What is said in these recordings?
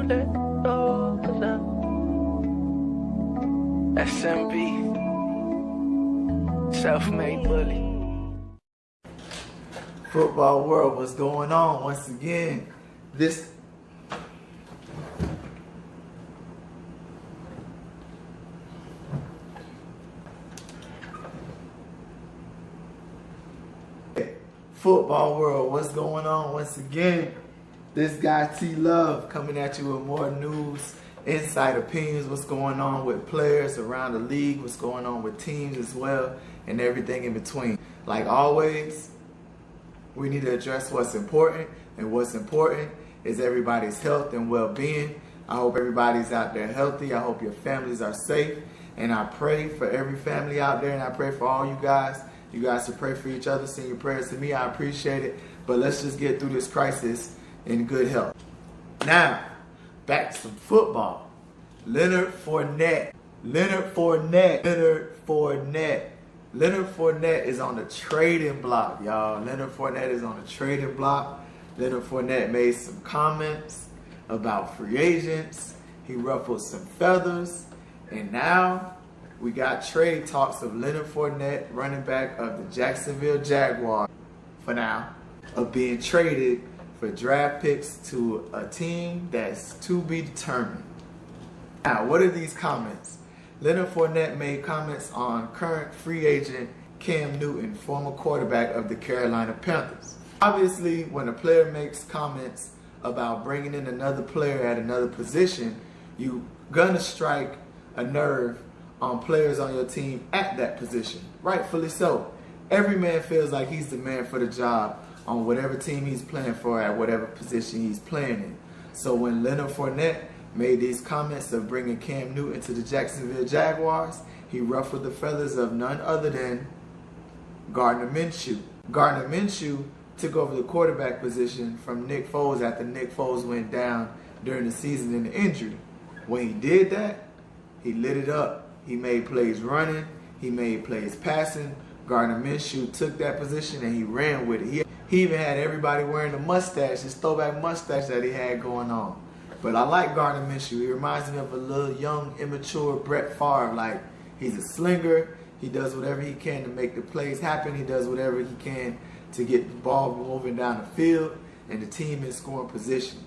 let go, 'cause SMB, self-made bully. Football world, what's going on? Once again, this football world, what's going on? Once again, this guy tlove coming at you with more news, insight, opinions, what's going on with players around the league, what's going on with teams as well, and everything in between. Like always, we need to address what's important, and what's important is everybody's health and well-being. I hope everybody's out there healthy. I hope your families are safe, and I pray for every family out there, and I pray for all you guys. You guys should pray for each other, send your prayers to me. I appreciate it, but let's just get through this crisis in good health. Now, back to some football. Leonard Fournette is on the trading block, y'all. Leonard Fournette is on the trading block. Leonard Fournette made some comments about free agents. He ruffled some feathers. And now we got trade talks of Leonard Fournette, running back of the Jacksonville Jaguars, for now, of being traded for draft picks to a team that's to be determined. Now, what are these comments? Leonard Fournette made comments on current free agent Cam Newton, former quarterback of the Carolina Panthers. Obviously, when a player makes comments about bringing in another player at another position, you're gonna strike a nerve on players on your team at that position. Rightfully so. Every man feels like he's the man for the job on whatever team he's playing for at whatever position he's playing in. So when Leonard Fournette made these comments of bringing Cam Newton to the Jacksonville Jaguars, he ruffled the feathers of none other than Gardner Minshew. Gardner Minshew took over the quarterback position from Nick Foles after Nick Foles went down during the season in the injury. When he did that, he lit it up. He made plays running. He made plays passing. Gardner Minshew took that position and he ran with it. He even had everybody wearing the mustache, his throwback mustache that he had going on. But I like Gardner Minshew. He reminds me of a little young, immature Brett Favre. Like, he's a slinger. He does whatever he can to make the plays happen. He does whatever he can to get the ball moving down the field and the team in scoring position.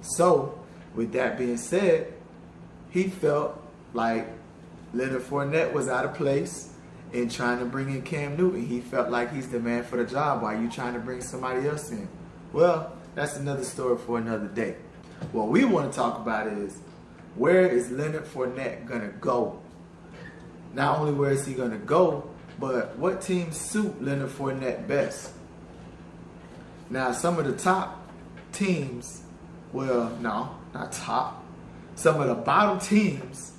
So, with that being said, he felt like Leonard Fournette was out of place in trying to bring in Cam Newton. He felt like he's the man for the job. Why are you trying to bring somebody else in? Well, that's another story for another day. What we want to talk about is, where is Leonard Fournette going to go? Not only where is he going to go, but what teams suit Leonard Fournette best? Now, some of the top teams, well, no, not top. Some of the bottom teams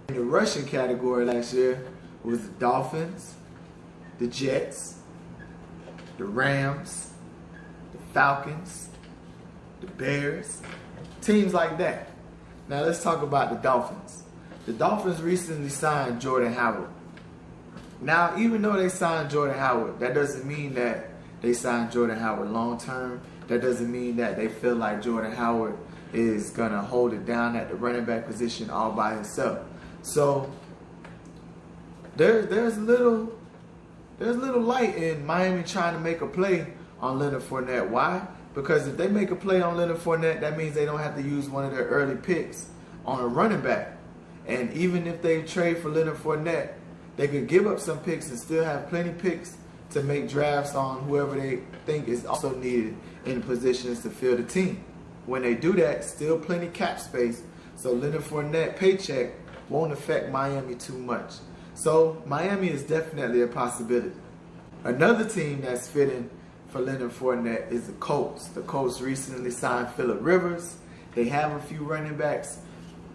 in the rushing category last year was the Dolphins, the Jets, the Rams, the Falcons, the Bears, teams like that. Now let's talk about the Dolphins. The Dolphins recently signed Jordan Howard. Now, even though they signed Jordan Howard, that doesn't mean that they signed Jordan Howard long term. That doesn't mean that they feel like Jordan Howard is gonna hold it down at the running back position all by himself. So there's little light in Miami trying to make a play on Leonard Fournette. Why? Because if they make a play on Leonard Fournette, that means they don't have to use one of their early picks on a running back. And even if they trade for Leonard Fournette, they could give up some picks and still have plenty picks to make drafts on whoever they think is also needed in positions to fill the team. When they do that, still plenty cap space, so Leonard Fournette paycheck won't affect Miami too much. So Miami is definitely a possibility. Another team that's fitting for Leonard Fournette is the Colts. The Colts recently signed Phillip Rivers. They have a few running backs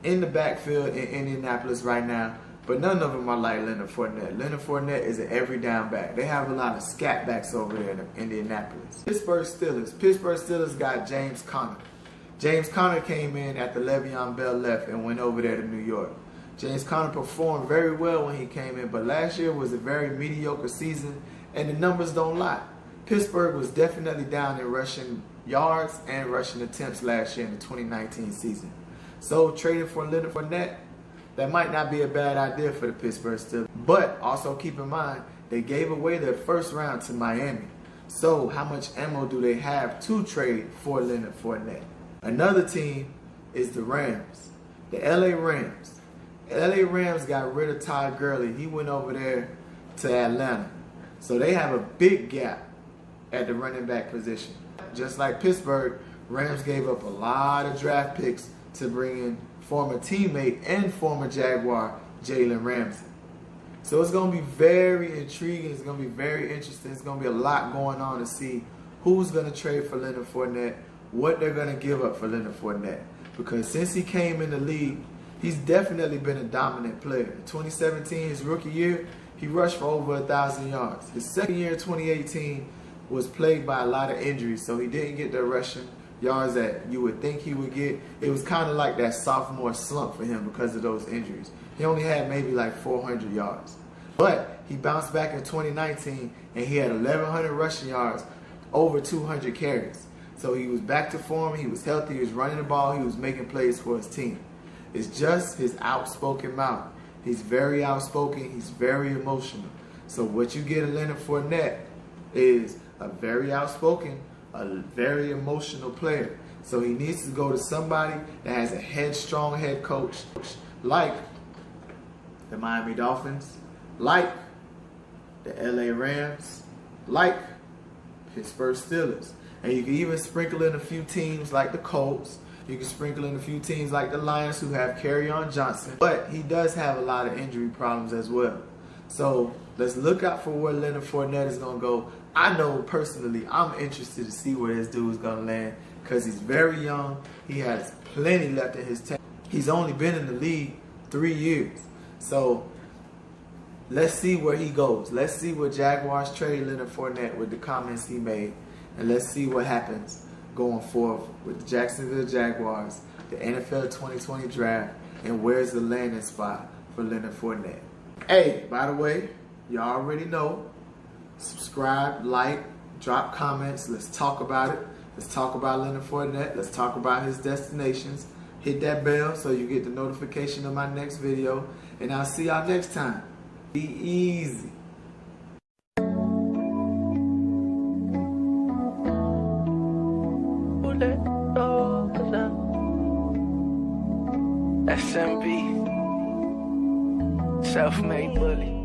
in the backfield in Indianapolis right now, but none of them are like Leonard Fournette. Leonard Fournette is an every down back. They have a lot of scat backs over there in Indianapolis. Pittsburgh Steelers got James Conner. James Conner came in after Le'Veon Bell left and went over there to New York. James Conner performed very well when he came in, but last year was a very mediocre season, and the numbers don't lie. Pittsburgh was definitely down in rushing yards and rushing attempts last year in the 2019 season. So trading for Leonard Fournette, that might not be a bad idea for the Pittsburgh Steelers. But also keep in mind, they gave away their first round to Miami. So how much ammo do they have to trade for Leonard Fournette? Another team is the Rams, the LA Rams. LA Rams got rid of Todd Gurley. He went over there to Atlanta. So they have a big gap at the running back position. Just like Pittsburgh, Rams gave up a lot of draft picks to bring in former teammate and former Jaguar Jalen Ramsey. So it's going to be very intriguing. It's going to be very interesting. It's going to be a lot going on to see who's going to trade for Leonard Fournette, what they're going to give up for Leonard Fournette. Because since he came in the league, he's definitely been a dominant player. In 2017, his rookie year, he rushed for over 1,000 yards. His second year, 2018, was plagued by a lot of injuries, so he didn't get the rushing yards that you would think he would get. It was kind of like that sophomore slump for him because of those injuries. He only had maybe like 400 yards. But he bounced back in 2019, and he had 1,100 rushing yards, over 200 carries. So he was back to form, he was healthy, he was running the ball, he was making plays for his team. It's just his outspoken mouth. He's very outspoken, he's very emotional. So what you get in Leonard Fournette is a very outspoken, a very emotional player. So he needs to go to somebody that has a headstrong head coach, like the Miami Dolphins, like the LA Rams, like Pittsburgh Steelers. And you can even sprinkle in a few teams like the Colts. You can sprinkle in a few teams like the Lions who have Kerryon Johnson. But he does have a lot of injury problems as well. So let's look out for where Leonard Fournette is going to go. I know personally I'm interested to see where this dude is going to land because he's very young. He has plenty left in his tank. He's only been in the league 3 years. So let's see where he goes. Let's see what Jaguars trade Leonard Fournette with the comments he made. And let's see what happens going forward with the Jacksonville Jaguars, the NFL 2020 draft, and where's the landing spot for Leonard Fournette. Hey, by the way, you already know, subscribe, like, drop comments. Let's talk about it. Let's talk about Leonard Fournette. Let's talk about his destinations. Hit that bell so you get the notification of my next video. And I'll see y'all next time. Be easy. SMB, self-made bully.